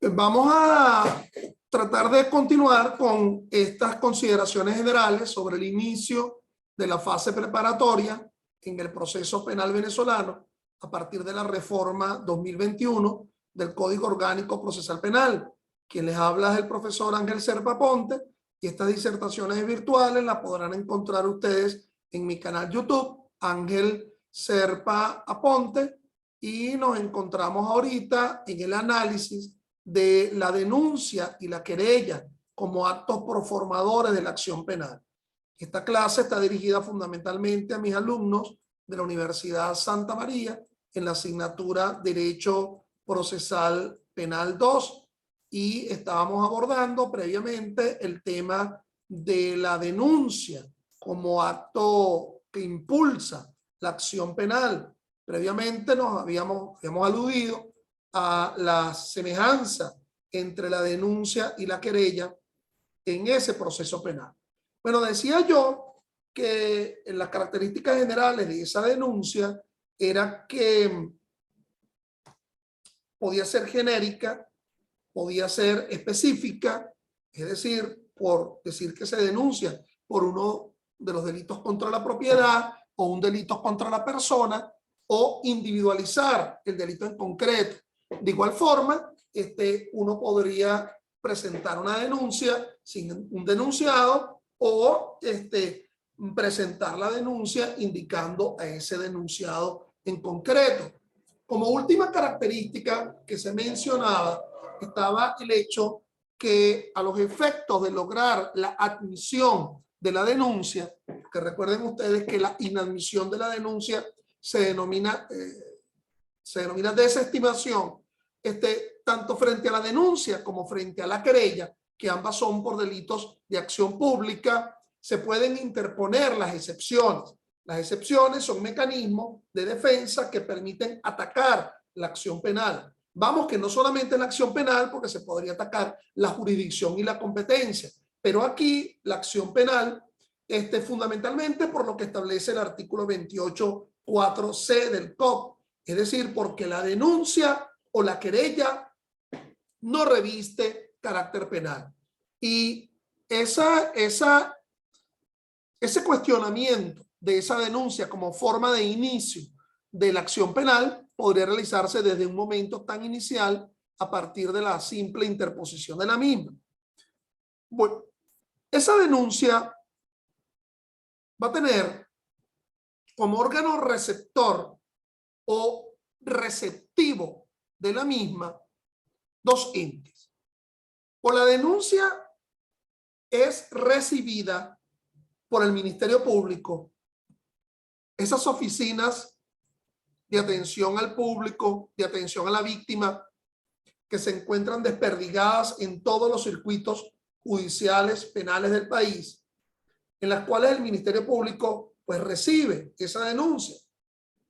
Vamos a tratar de continuar con estas consideraciones generales sobre el inicio de la fase preparatoria en el proceso penal venezolano a partir de la reforma 2021 del Código Orgánico Procesal Penal. Quien les habla es el profesor Ángel Serpa Aponte, y estas disertaciones virtuales las podrán encontrar ustedes en mi canal YouTube, Ángel Serpa Aponte, y nos encontramos ahorita en el análisis de la denuncia y la querella como actos proformadores de la acción penal. Esta clase está dirigida fundamentalmente a mis alumnos de la Universidad Santa María en la asignatura Derecho Procesal Penal 2, y estábamos abordando previamente el tema de la denuncia como acto que impulsa la acción penal. Previamente nos habíamos aludido a la semejanza entre la denuncia y la querella en ese proceso penal. Bueno, decía yo que en las características generales de esa denuncia era que podía ser genérica, podía ser específica, es decir, por decir que se denuncia por uno de los delitos contra la propiedad o un delito contra la persona, o individualizar el delito en concreto. De igual forma, uno podría presentar una denuncia sin un denunciado o presentar la denuncia indicando a ese denunciado en concreto. Como última característica que se mencionaba estaba el hecho que a los efectos de lograr la admisión de la denuncia, que recuerden ustedes que la inadmisión de la denuncia se denomina desestimación, tanto frente a la denuncia como frente a la querella, que ambas son por delitos de acción pública, se pueden interponer las excepciones. Las excepciones son mecanismos de defensa que permiten atacar la acción penal. Vamos, que no solamente la acción penal, porque se podría atacar la jurisdicción y la competencia, pero aquí la acción penal fundamentalmente por lo que establece el artículo 28.4c del COP, es decir, porque la denuncia o la querella no reviste carácter penal. Y ese cuestionamiento de esa denuncia como forma de inicio de la acción penal podría realizarse desde un momento tan inicial a partir de la simple interposición de la misma. Bueno, esa denuncia va a tener como órgano receptor o receptivo de la misma dos entes. O la denuncia es recibida por el Ministerio Público, esas oficinas de atención al público, de atención a la víctima, que se encuentran desperdigadas en todos los circuitos judiciales penales del país, en las cuales el Ministerio Público pues recibe esa denuncia.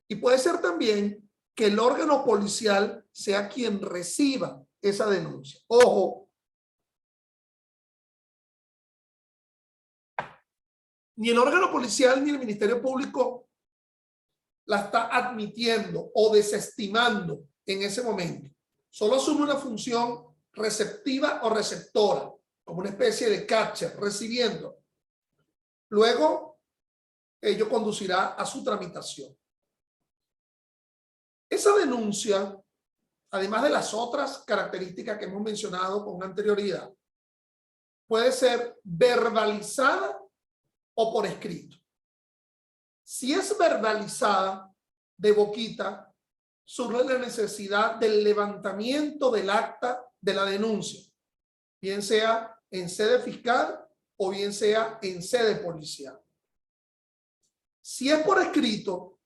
Y puede ser también que el órgano policial sea quien reciba esa denuncia. Ojo, ni el órgano policial ni el Ministerio Público la está admitiendo o desestimando en ese momento. Solo asume una función receptiva o receptora, como una especie de catcher, recibiendo. Luego, ello conducirá a su tramitación. Esa denuncia, además de las otras características que hemos mencionado con anterioridad, puede ser verbalizada o por escrito. Si es verbalizada de boquita, surge la necesidad del levantamiento del acta de la denuncia, bien sea en sede fiscal o bien sea en sede policial. Si es por escrito,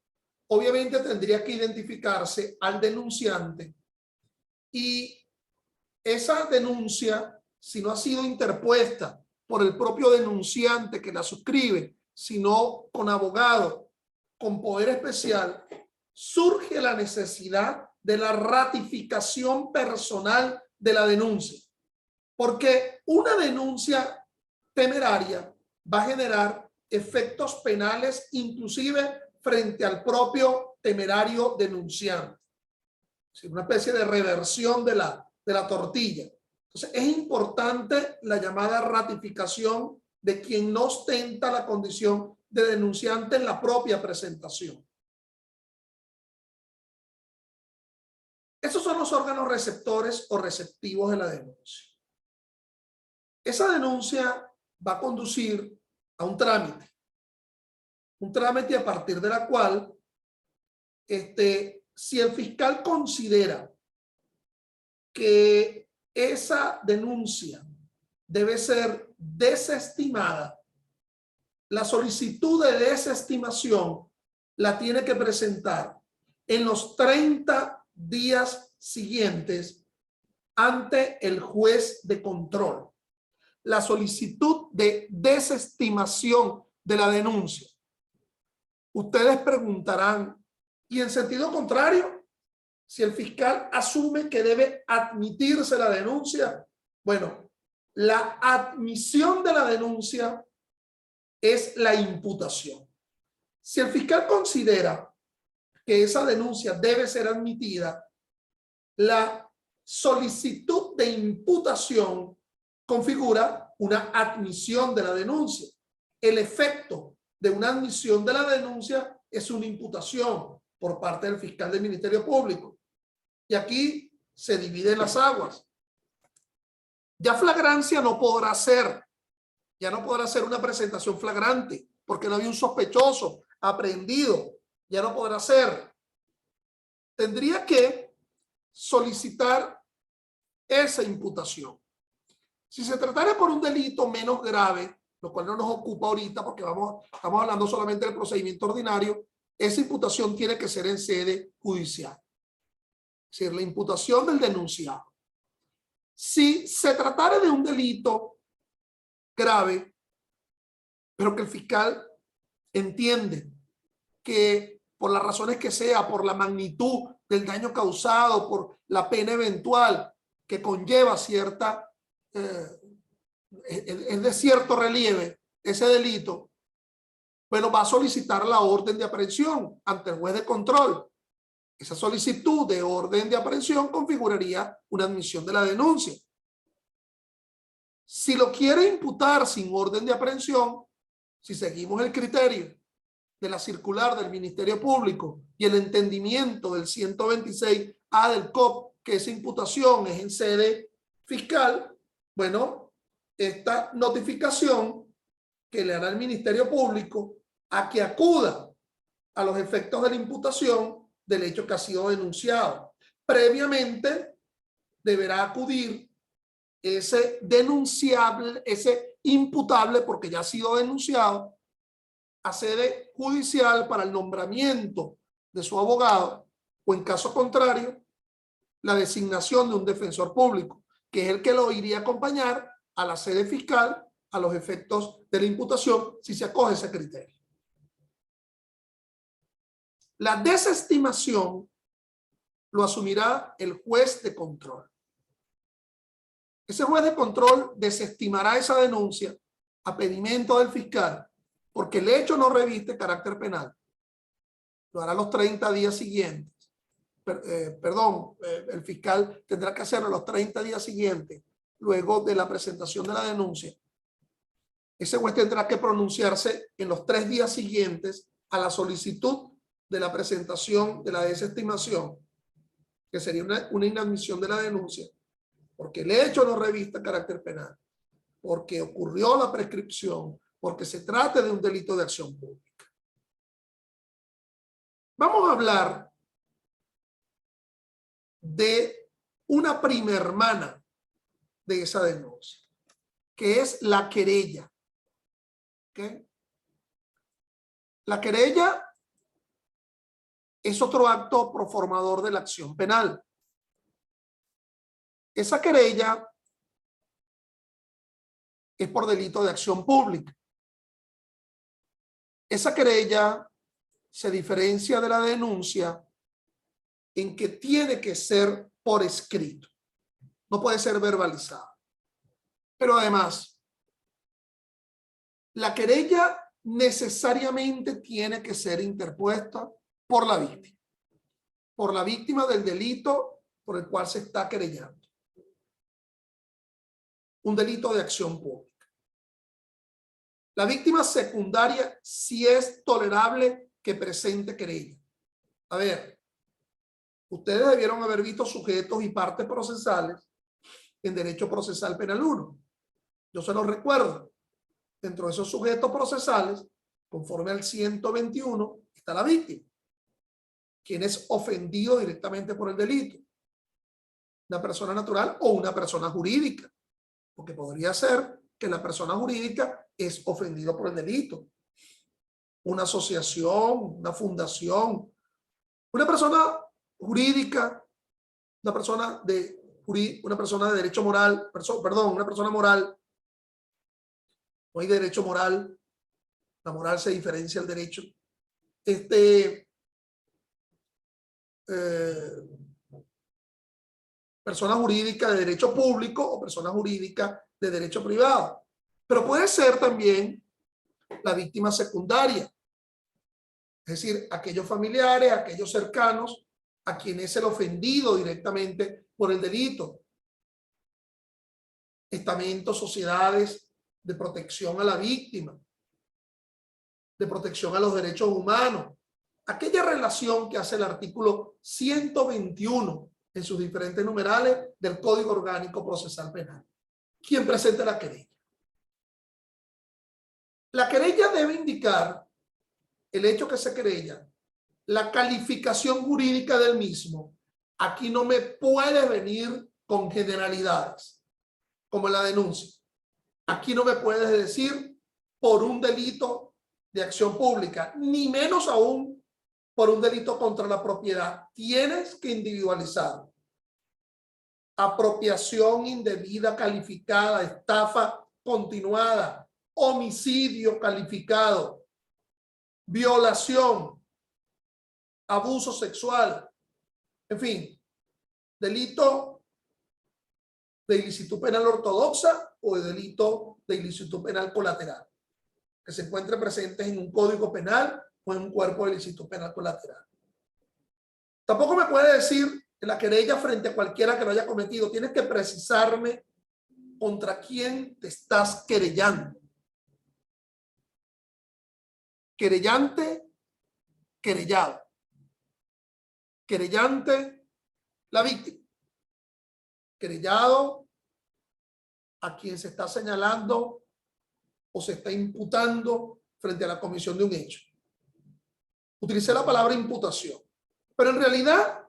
obviamente tendría que identificarse al denunciante, y esa denuncia, si no ha sido interpuesta por el propio denunciante que la suscribe, sino con abogado, con poder especial, surge la necesidad de la ratificación personal de la denuncia, porque una denuncia temeraria va a generar efectos penales inclusive frente al propio temerario denunciante. Una especie de reversión de la de la tortilla. Entonces, es importante la llamada ratificación de quien no ostenta la condición de denunciante en la propia presentación. Esos son los órganos receptores o receptivos de la denuncia. Esa denuncia va a conducir a un trámite a partir de la cual, si el fiscal considera que esa denuncia debe ser desestimada, la solicitud de desestimación la tiene que presentar en los 30 días siguientes ante el juez de control. La solicitud de desestimación de la denuncia. Ustedes preguntarán, ¿y en sentido contrario? Si el fiscal asume que debe admitirse la denuncia, bueno, la admisión de la denuncia es la imputación. Si el fiscal considera que esa denuncia debe ser admitida, la solicitud de imputación configura una admisión de la denuncia. El efecto de una admisión de la denuncia es una imputación por parte del fiscal del Ministerio Público. Y aquí se dividen las aguas. Ya flagrancia no podrá ser. Ya no podrá ser una presentación flagrante porque no había un sospechoso aprehendido. Ya no podrá ser. Tendría que solicitar esa imputación. Si se tratara por un delito menos grave, lo cual no nos ocupa ahorita porque estamos hablando solamente del procedimiento ordinario, esa imputación tiene que ser en sede judicial. Es decir, la imputación del denunciado. Si se tratara de un delito grave, pero que el fiscal entiende que por las razones que sea, por la magnitud del daño causado, por la pena eventual que conlleva cierta, es de cierto relieve ese delito, bueno, va a solicitar la orden de aprehensión ante el juez de control. Esa solicitud de orden de aprehensión configuraría una admisión de la denuncia. Si lo quiere imputar sin orden de aprehensión, si seguimos el criterio de la circular del Ministerio Público y el entendimiento del 126A del COP, que esa imputación es en sede fiscal, bueno, esta notificación que le hará el Ministerio Público a que acuda a los efectos de la imputación del hecho que ha sido denunciado. Previamente deberá acudir ese denunciable, ese imputable, porque ya ha sido denunciado, a sede judicial para el nombramiento de su abogado o, en caso contrario, la designación de un defensor público, que es el que lo iría a acompañar a la sede fiscal a los efectos de la imputación si se acoge ese criterio. La desestimación lo asumirá el juez de control. Ese juez de control desestimará esa denuncia a pedimento del fiscal porque el hecho no reviste carácter penal. Lo hará los 30 días siguientes. El fiscal tendrá que hacerlo los 30 días siguientes luego de la presentación de la denuncia. Ese juez tendrá que pronunciarse en los 3 días siguientes a la solicitud de la presentación de la desestimación, que sería una inadmisión de la denuncia, porque el hecho no revista carácter penal, porque ocurrió la prescripción, porque se trata de un delito de acción pública. Vamos a hablar de una prima hermana de esa denuncia, que es la querella. ¿Okay? La querella es otro acto proformador de la acción penal. Esa querella es por delito de acción pública. Esa querella se diferencia de la denuncia en que tiene que ser por escrito. No puede ser verbalizada. Pero además, la querella necesariamente tiene que ser interpuesta por la víctima del delito por el cual se está querellando. un delito de acción pública. La víctima secundaria sí es tolerable que presente querella. A ver, ustedes debieron haber visto sujetos y partes procesales en Derecho Procesal Penal 1. Yo se los recuerdo. Dentro de esos sujetos procesales, conforme al 121, está la víctima, quien es ofendido directamente por el delito. Una persona natural o una persona jurídica, porque podría ser que la persona jurídica es ofendido por el delito. Una asociación, una fundación, una persona jurídica, una persona de derecho moral, una persona moral. No hay derecho moral, la moral se diferencia del derecho. Persona jurídica de derecho público o persona jurídica de derecho privado. Pero puede ser también la víctima secundaria, es decir, aquellos familiares, aquellos cercanos a quien es el ofendido directamente por el delito. Estamentos, sociedades de protección a la víctima, de protección a los derechos humanos. Aquella relación que hace el artículo 121 en sus diferentes numerales del Código Orgánico Procesal Penal. ¿Quién presenta la querella? La querella debe indicar el hecho que se querella, la calificación jurídica del mismo. Aquí no me puede venir con generalidades, como en la denuncia. Aquí no me puedes decir por un delito de acción pública, ni menos aún por un delito contra la propiedad. Tienes que individualizar. Apropiación indebida calificada, estafa continuada, homicidio calificado, violación, abuso sexual, en fin, delito de ilicitud penal ortodoxa o de delito de ilicitud penal colateral, que se encuentren presentes en un código penal o en un cuerpo de ilicitud penal colateral. Tampoco me puede decir en la querella frente a cualquiera que lo haya cometido. Tienes que precisarme contra quién te estás querellando. Querellante, querellado. Querellante, la víctima. Querellado, a quien se está señalando o se está imputando frente a la comisión de un hecho. Utilicé la palabra imputación, pero en realidad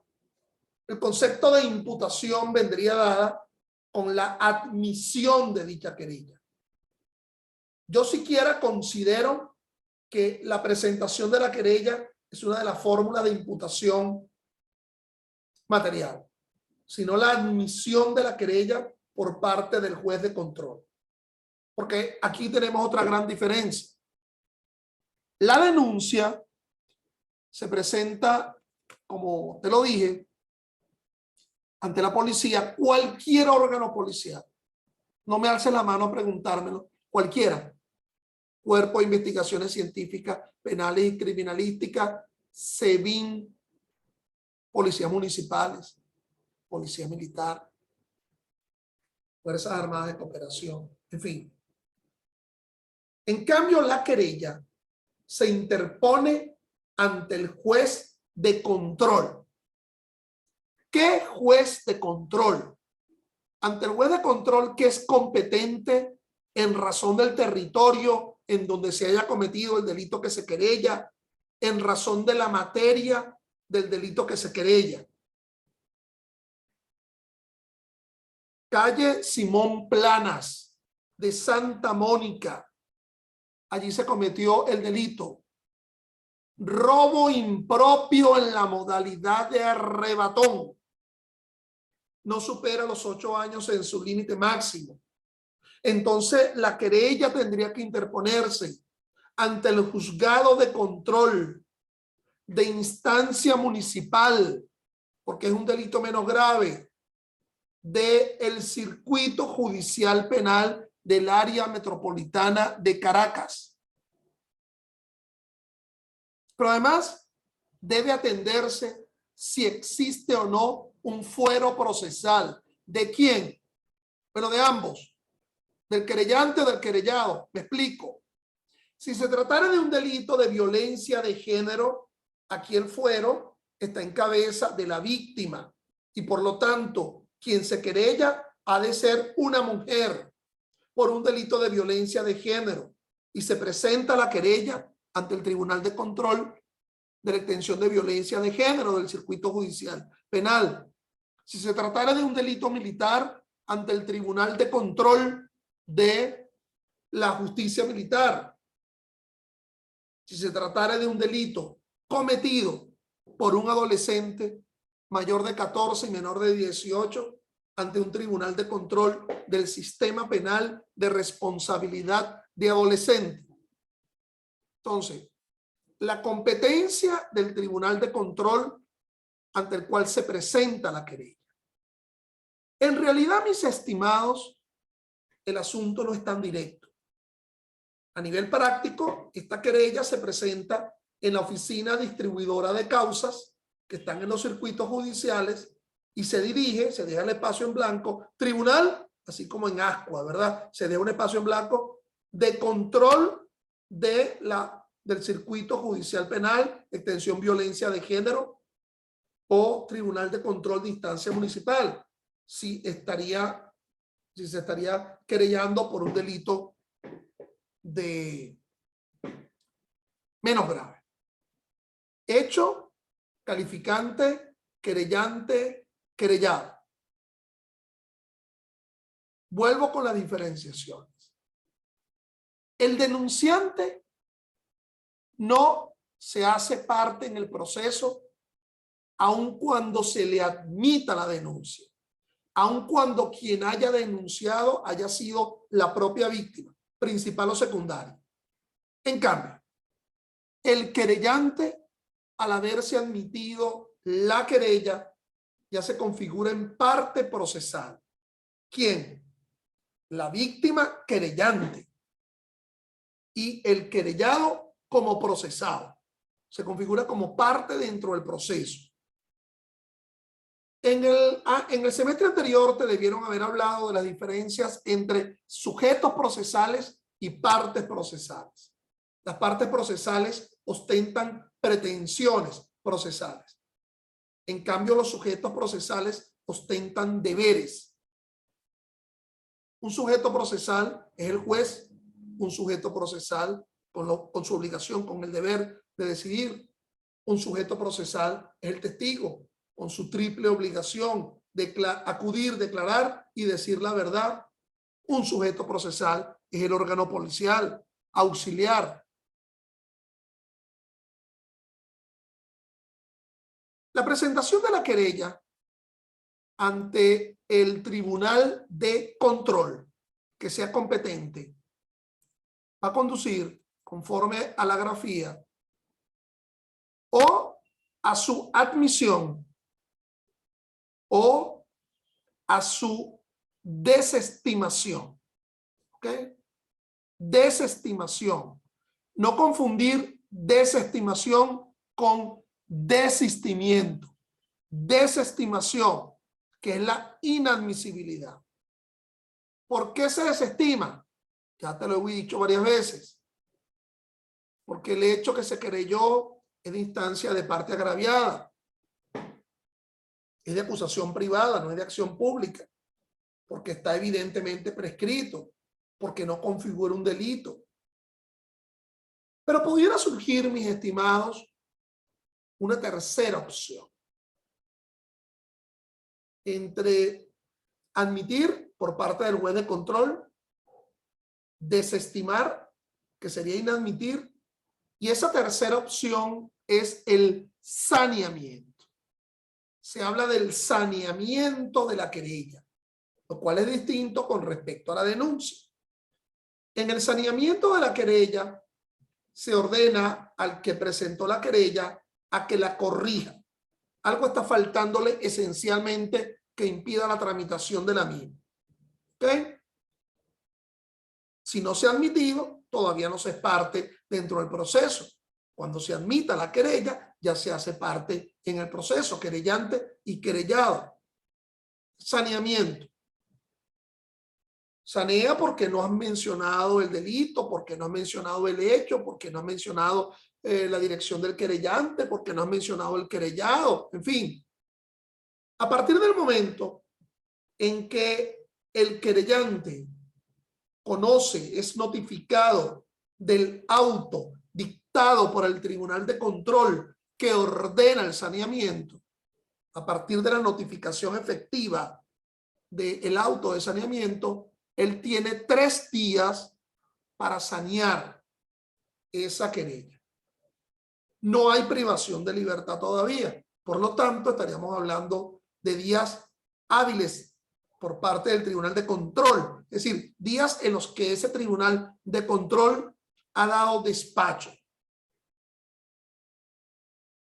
el concepto de imputación vendría dada con la admisión de dicha querella. Yo siquiera considero que la presentación de la querella es una de las fórmulas de imputación material, sino la admisión de la querella por parte del juez de control. Porque aquí tenemos otra gran diferencia. La denuncia se presenta, como te lo dije, ante la policía, cualquier órgano policial. No me alces la mano a preguntármelo. Cualquiera. Cuerpo de Investigaciones Científicas, Penales y Criminalísticas, SEBIN, policías municipales, policía militar, Fuerzas Armadas de Cooperación, en fin. En cambio, la querella se interpone ante el juez de control. ¿Qué juez de control? Ante el juez de control que es competente en razón del territorio en donde se haya cometido el delito que se querella, en razón de la materia del delito que se querella. Calle Simón Planas de Santa Mónica. Allí se cometió el delito. Robo impropio en la modalidad de arrebatón. No supera los 8 años en su límite máximo. Entonces la querella tendría que interponerse ante el juzgado de control de instancia municipal, porque es un delito menos grave, del circuito judicial penal del área metropolitana de Caracas. Pero además debe atenderse si existe o no un fuero procesal. ¿De quién? Pero de ambos. del querellante o del querellado. Me explico. Si se tratara de un delito de violencia de género, aquí el fuero está en cabeza de la víctima y por lo tanto quien se querella ha de ser una mujer por un delito de violencia de género y se presenta la querella ante el Tribunal de Control de la Extensión de Violencia de Género del Circuito Judicial Penal. Si se tratara de un delito militar, ante el Tribunal de Control de la Justicia Militar. Si se tratara de un delito cometido por un adolescente mayor de 14 y menor de 18, ante un tribunal de control del sistema penal de responsabilidad de adolescente. Entonces, la competencia del tribunal de control ante el cual se presenta la querella. En realidad, mis estimados, el asunto no es tan directo. A nivel práctico, esta querella se presenta en la oficina distribuidora de causas que están en los circuitos judiciales y se dirige, se deja el espacio en blanco, tribunal, así como en Ascua, ¿verdad? Se deja un espacio en blanco de control del circuito judicial penal, extensión violencia de género o tribunal de control de instancia municipal, si se estaría querellando por un delito de menos grave. Hecho, calificante, querellante, querellado. Vuelvo con las diferenciaciones. El denunciante no se hace parte en el proceso aun cuando se le admita la denuncia, aun cuando quien haya denunciado haya sido la propia víctima, principal o secundaria. En cambio, el querellante, al haberse admitido la querella, ya se configura en parte procesal. ¿Quién? La víctima querellante y el querellado como procesado. Se configura como parte dentro del proceso. En el semestre anterior te debieron haber hablado de las diferencias entre sujetos procesales y partes procesales. Las partes procesales ostentan pretensiones procesales. En cambio, los sujetos procesales ostentan deberes. Un sujeto procesal es el juez, un sujeto procesal con su obligación, con el deber de decidir. Un sujeto procesal es el testigo, con su triple obligación de acudir, declarar y decir la verdad. Un sujeto procesal es el órgano policial, auxiliar. La presentación de la querella ante el tribunal de control que sea competente va a conducir, conforme a la grafía, o a su admisión o a su desestimación. ¿Ok? Desestimación. No confundir desestimación con desistimiento. Desestimación, que es la inadmisibilidad. ¿Por qué se desestima? Ya te lo he dicho varias veces. Porque el hecho que se querelló es de instancia de parte agraviada. Es de acusación privada, no es de acción pública. Porque está evidentemente prescrito. Porque no configura un delito. Pero pudiera surgir, mis estimados, una tercera opción. Entre admitir por parte del juez de control, desestimar, que sería inadmitir, y esa tercera opción es el saneamiento. Se habla del saneamiento de la querella, lo cual es distinto con respecto a la denuncia. En el saneamiento de la querella se ordena al que presentó la querella a que la corrija. Algo está faltándole esencialmente que impida la tramitación de la misma. ¿Ok? Si no se ha admitido, todavía no se es parte dentro del proceso. Cuando se admita la querella, ya se hace parte en el proceso, querellante y querellado. Saneamiento. Sanea porque no has mencionado el delito, porque no has mencionado el hecho, porque no has mencionado la dirección del querellante, porque no has mencionado el querellado, en fin. A partir del momento en que el querellante conoce, es notificado del auto dictado por el Tribunal de Control que ordena el saneamiento, a partir de la notificación efectiva del auto de saneamiento, él tiene 3 días para sanear esa querella. No hay privación de libertad todavía. Por lo tanto, estaríamos hablando de días hábiles por parte del Tribunal de Control. Es decir, días en los que ese Tribunal de Control ha dado despacho.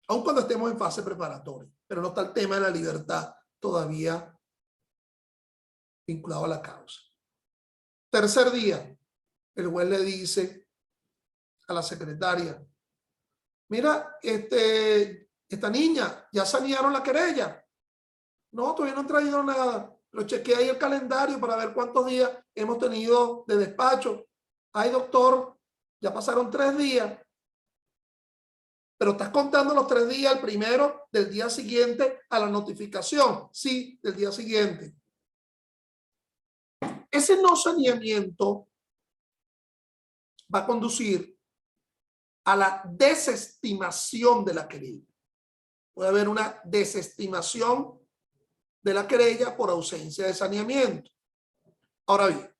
Aun cuando estemos en fase preparatoria. Pero no está el tema de la libertad todavía vinculado a la causa. Tercer día, el juez le dice a la secretaria: mira, esta niña, ya sanearon la querella. No, todavía no han traído nada. Lo chequeé ahí el calendario para ver cuántos días hemos tenido de despacho. Ay, doctor, ya pasaron 3 días. Pero estás contando los 3 días, el primero del día siguiente a la notificación. Sí, del día siguiente. Ese no saneamiento va a conducir a la desestimación de la querella. Puede haber una desestimación de la querella por ausencia de saneamiento. Ahora bien,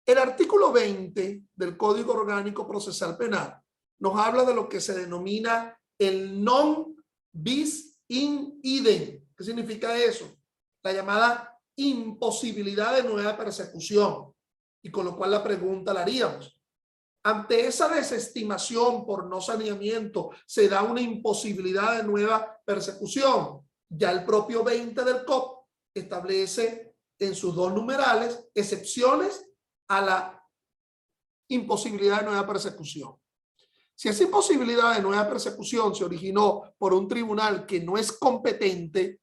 el artículo 20 del Código Orgánico Procesal Penal nos habla de lo que se denomina el non bis in idem. ¿Qué significa eso? La llamada imposibilidad de nueva persecución. Y con lo cual la pregunta la haríamos: ante esa desestimación por no saneamiento, ¿se da una imposibilidad de nueva persecución? Ya el propio 20 del COP establece en sus 2 numerales excepciones a la imposibilidad de nueva persecución. Si esa imposibilidad de nueva persecución se originó por un tribunal que no es competente,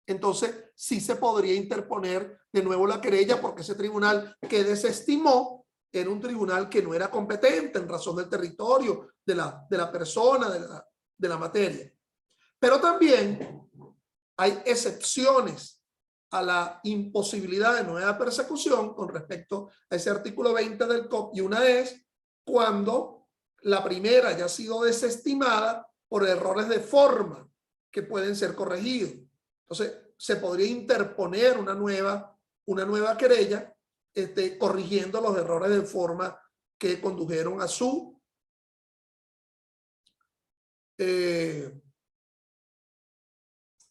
entonces sí se podría interponer de nuevo la querella, porque ese tribunal que desestimó era un tribunal que no era competente en razón del territorio, de la persona, de la materia. Pero también hay excepciones a la imposibilidad de nueva persecución con respecto a ese artículo 20 del COP, y una es cuando la primera ya ha sido desestimada por errores de forma que pueden ser corregidos. Entonces, se podría interponer una nueva querella corrigiendo los errores de forma que condujeron a su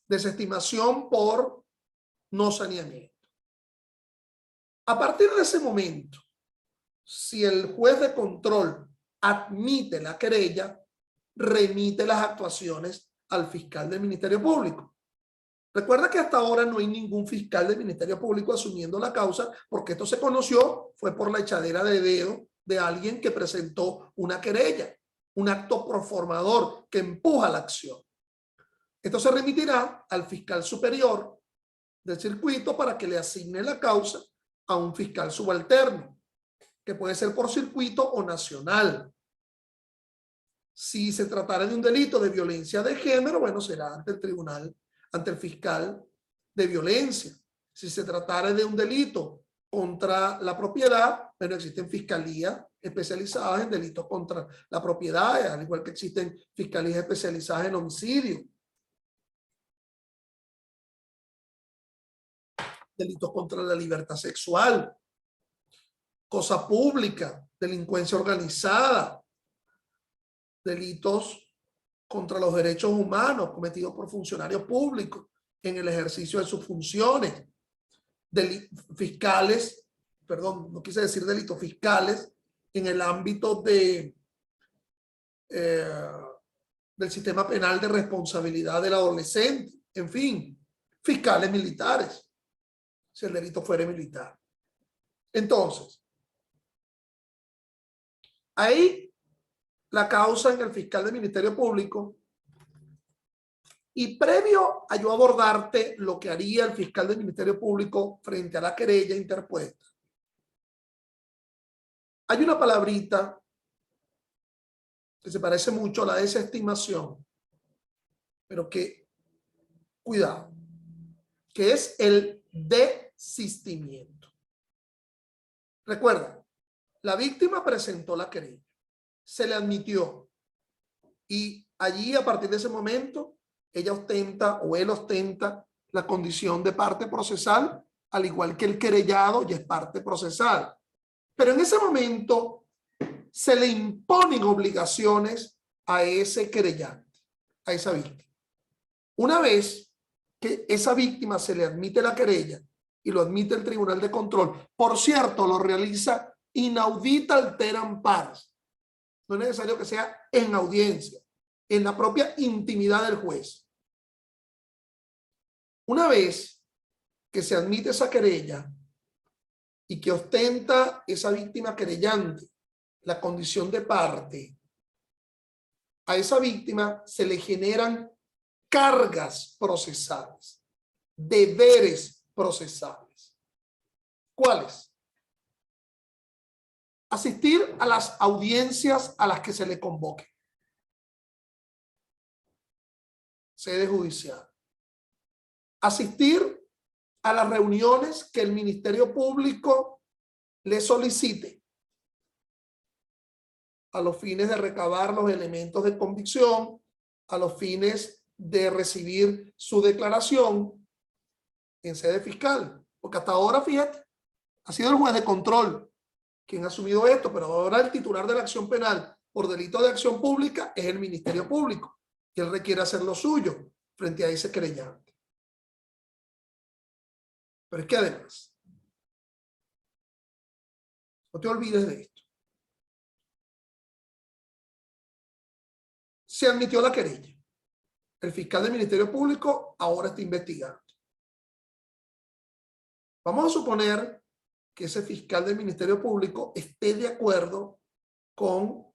desestimación por no saneamiento. A partir de ese momento, si el juez de control admite la querella, remite las actuaciones al fiscal del Ministerio Público. Recuerda que hasta ahora no hay ningún fiscal del Ministerio Público asumiendo la causa, porque esto se conoció, fue por la echadera de dedo de alguien que presentó una querella, un acto proformador que empuja la acción. Esto se remitirá al fiscal superior del circuito para que le asigne la causa a un fiscal subalterno, que puede ser por circuito o nacional. Si se tratara de un delito de violencia de género, bueno, será ante el tribunal, ante el fiscal de violencia. Si se tratara de un delito contra la propiedad, bueno, existen fiscalías especializadas en delitos contra la propiedad, al igual que existen fiscalías especializadas en homicidio, delitos contra la libertad sexual, cosa pública, delincuencia organizada, delitos contra los derechos humanos cometidos por funcionarios públicos en el ejercicio de sus funciones, fiscales, perdón, no quise decir delitos, fiscales en el ámbito del sistema penal de responsabilidad del adolescente, en fin, fiscales militares, si el delito fuera militar. Entonces, ahí la causa en el fiscal del Ministerio Público Y previo a yo abordarte lo que haría el fiscal del Ministerio Público frente a la querella interpuesta, hay una palabrita que se parece mucho a la desestimación, pero que, cuidado, que es el desistimiento. Recuerda, la víctima presentó la querella, se le admitió y allí a partir de ese momento ella ostenta o él ostenta la condición de parte procesal, al igual que el querellado ya es parte procesal. Pero en ese momento se le imponen obligaciones a ese querellante, a esa víctima. Una vez que esa víctima se le admite la querella y lo admite el Tribunal de Control, por cierto, lo realiza inaudita alteram pars. No es necesario que sea en audiencia, en la propia intimidad del juez. Una vez que se admite esa querella y que ostenta esa víctima querellante la condición de parte, a esa víctima se le generan cargas procesales, deberes procesales. ¿Cuáles? Asistir a las audiencias a las que se le convoque. Sede judicial. Asistir a las reuniones que el Ministerio Público le solicite a los fines de recabar los elementos de convicción, a los fines de recibir su declaración en sede fiscal. Porque hasta ahora, fíjate, ha sido el juez de control quien ha asumido esto, pero ahora el titular de la acción penal por delito de acción pública es el Ministerio Público, y él requiere hacer lo suyo frente a ese querellante. Pero es que además, no te olvides de esto. Se admitió la querella. El fiscal del Ministerio Público ahora está investigando. Vamos a suponer que ese fiscal del Ministerio Público esté de acuerdo con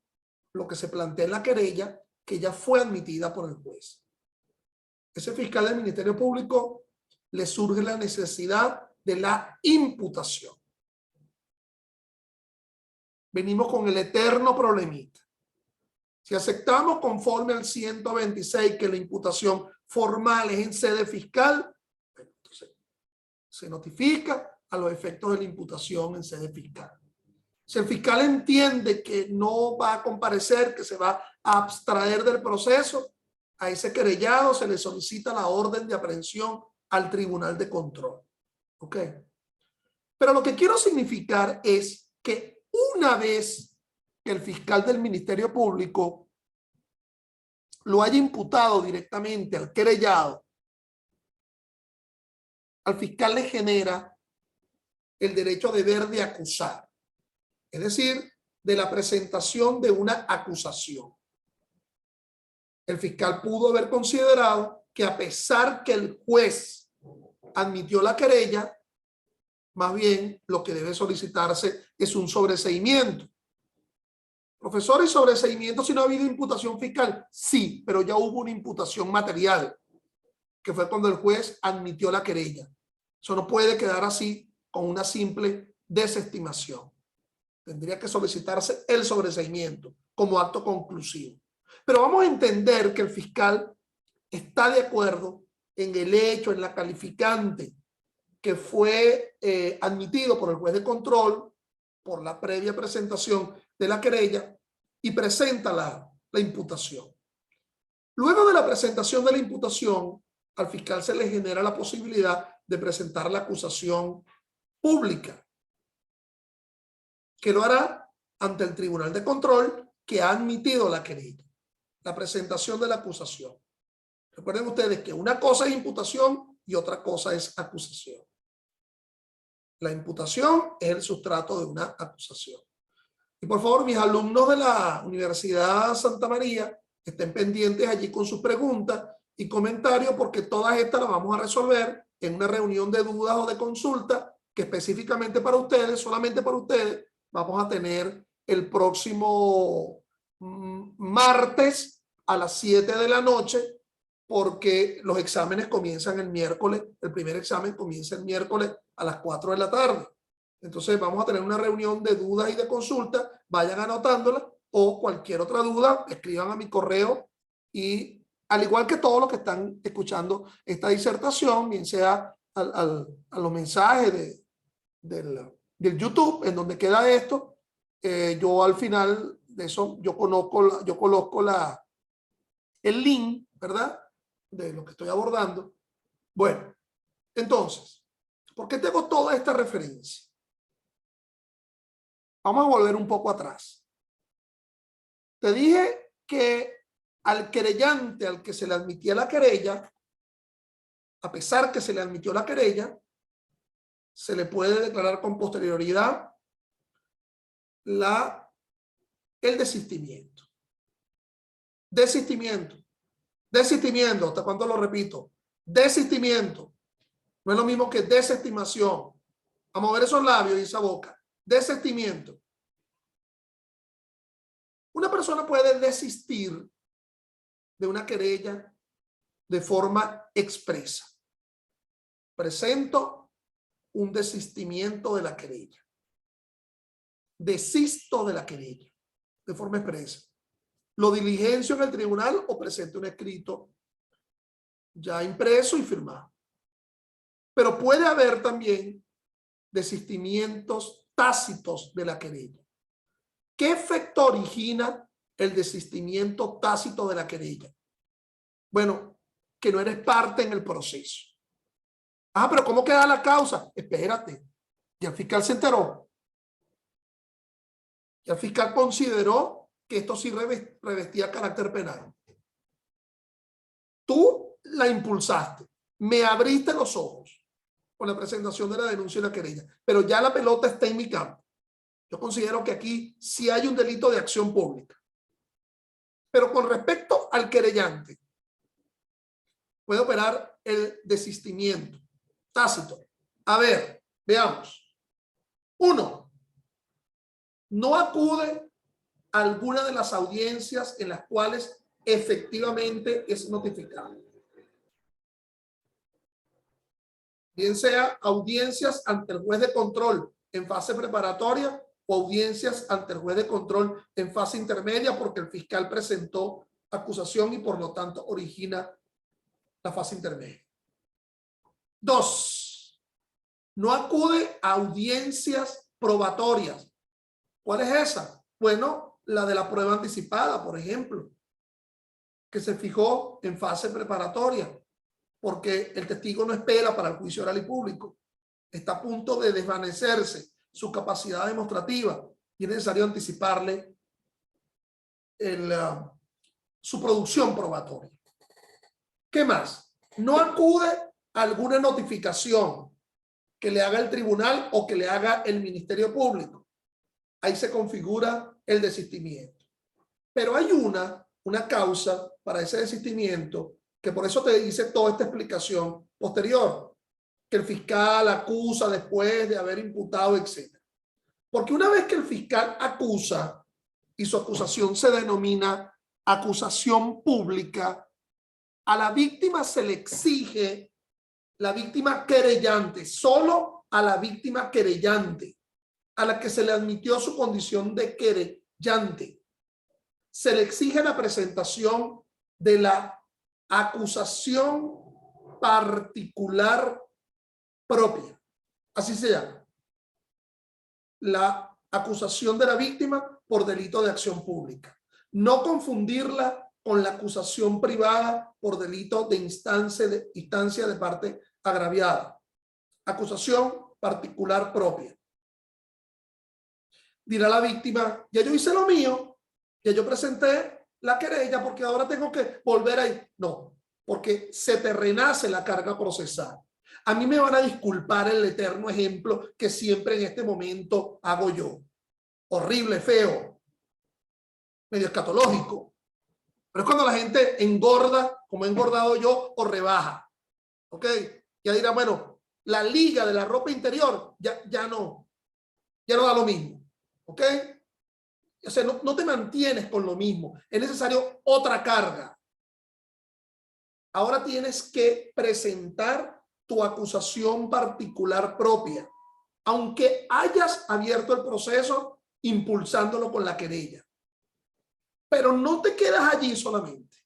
lo que se plantea en la querella, que ya fue admitida por el juez. Ese fiscal del Ministerio Público le surge la necesidad de la imputación. Venimos con el eterno problemita. Si aceptamos conforme al 126 que la imputación formal es en sede fiscal, entonces se notifica a los efectos de la imputación en sede fiscal. Si el fiscal entiende que no va a comparecer, que se va a abstraer del proceso, a ese querellado se le solicita la orden de aprehensión al Tribunal de Control. ¿Ok? Pero lo que quiero significar es que una vez que el fiscal del Ministerio Público lo haya imputado directamente al querellado, al fiscal le genera el derecho a deber de acusar, es decir, de la presentación de una acusación. El fiscal pudo haber considerado que a pesar que el juez admitió la querella, más bien lo que debe solicitarse es un sobreseimiento. Profesor, ¿y sobreseimiento si no ha habido imputación fiscal? Sí, pero ya hubo una imputación material, que fue cuando el juez admitió la querella. Eso no puede quedar así con una simple desestimación. Tendría que solicitarse el sobreseimiento como acto conclusivo. Pero vamos a entender que el fiscal está de acuerdo en el hecho, en la calificante que fue admitido por el juez de control por la previa presentación de la querella y presenta la imputación. Luego de la presentación de la imputación, al fiscal se le genera la posibilidad de presentar la acusación pública, que lo hará ante el Tribunal de Control que ha admitido la querella, la presentación de la acusación. Recuerden ustedes que una cosa es imputación y otra cosa es acusación. La imputación es el sustrato de una acusación. Y por favor, mis alumnos de la Universidad Santa María estén pendientes allí con sus preguntas y comentarios, porque todas estas las vamos a resolver en una reunión de dudas o de consulta que específicamente para ustedes, solamente para ustedes, vamos a tener el próximo martes a las 7 de la noche porque los exámenes comienzan el miércoles, el primer examen comienza el miércoles a las 4 de la tarde. Entonces vamos a tener una reunión de dudas y de consultas, vayan anotándolas, o cualquier otra duda, escriban a mi correo, y al igual que todos los que están escuchando esta disertación, bien sea a los mensajes del YouTube, en donde queda esto, yo al final de eso, yo coloco el link, ¿verdad? De lo que estoy abordando. Bueno, entonces, ¿por qué tengo toda esta referencia? Vamos a volver un poco atrás. Te dije que al querellante, al que se le admitía la querella, a pesar que se le admitió la querella, se le puede declarar con posterioridad el desistimiento. Desistimiento. Desistimiento. ¿Hasta cuándo lo repito? Desistimiento. No es lo mismo que desestimación. A mover esos labios y esa boca. Desistimiento. Una persona puede desistir de una querella de forma expresa. Presento un desistimiento de la querella. Desisto de la querella de forma expresa. Lo diligencio en el tribunal o presento un escrito ya impreso y firmado. Pero puede haber también desistimientos tácitos de la querella. ¿Qué efecto origina el desistimiento tácito de la querella? Bueno, que no eres parte en el proceso. Ah, pero ¿cómo queda la causa? Espérate. Y el fiscal se enteró. Y el fiscal consideró que esto sí revestía carácter penal. Tú la impulsaste. Me abriste los ojos con la presentación de la denuncia y la querella. Pero ya la pelota está en mi campo. Yo considero que aquí sí hay un delito de acción pública. Pero con respecto al querellante, puede operar el desistimiento tácito. A ver, veamos. 1. No acude a alguna de las audiencias en las cuales efectivamente es notificado. Bien sea audiencias ante el juez de control en fase preparatoria o audiencias ante el juez de control en fase intermedia, porque el fiscal presentó acusación y por lo tanto origina la fase intermedia. 2. No acude a audiencias probatorias. ¿Cuál es esa? Bueno, la de la prueba anticipada, por ejemplo, que se fijó en fase preparatoria, porque el testigo no espera para el juicio oral y público. Está a punto de desvanecerse su capacidad demostrativa y es necesario anticiparle su producción probatoria. ¿Qué más? No acude a alguna notificación que le haga el tribunal o que le haga el Ministerio Público. Ahí se configura el desistimiento. Pero hay una causa para ese desistimiento, que por eso te hice toda esta explicación posterior, que el fiscal acusa después de haber imputado, etc. Porque una vez que el fiscal acusa y su acusación se denomina acusación pública, a la víctima se le exige, la víctima querellante, solo a la víctima querellante, a la que se le admitió su condición de querellante, se le exige la presentación de la acusación particular propia. Así se llama. La acusación de la víctima por delito de acción pública. No confundirla con la acusación privada por delito de instancia de parte agraviada. Acusación particular propia. Dirá la víctima, ya yo hice lo mío, ya yo presenté la querella, porque ahora tengo que volver ahí. No, porque se te renace la carga procesal. A mí me van a disculpar el eterno ejemplo que siempre en este momento hago yo. Horrible, feo, medio escatológico. Pero es cuando la gente engorda, como he engordado yo, o rebaja. ¿Ok? Ya dirá, bueno, la liga de la ropa interior ya no da lo mismo. ¿Ok? O sea, no te mantienes con lo mismo. Es necesario otra carga. ahora tienes que presentar tu acusación particular propia, aunque hayas abierto el proceso impulsándolo con la querella. Pero no te quedas allí solamente,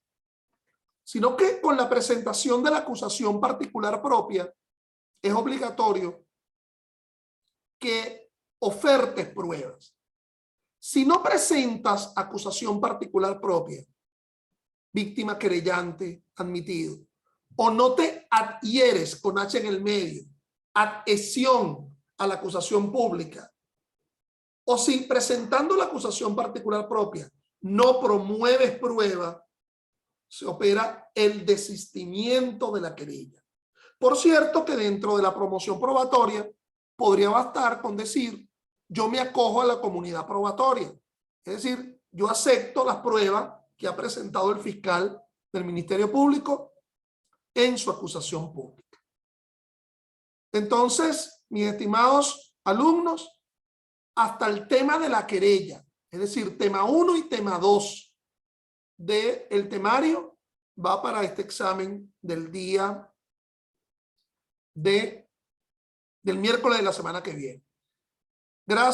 sino que con la presentación de la acusación particular propia es obligatorio que ofertes pruebas. Si no presentas acusación particular propia, víctima, querellante, admitido, o no te adhieres con H en el medio, adhesión a la acusación pública, o si presentando la acusación particular propia no promueves prueba, se opera el desistimiento de la querella. Por cierto que dentro de la promoción probatoria podría bastar con decir yo me acojo a la comunidad probatoria, es decir, yo acepto las pruebas que ha presentado el fiscal del Ministerio Público en su acusación pública. Entonces, mis estimados alumnos, hasta el tema de la querella, es decir, tema 1 y tema 2 del temario va para este examen del día del miércoles de la semana que viene. Gracias.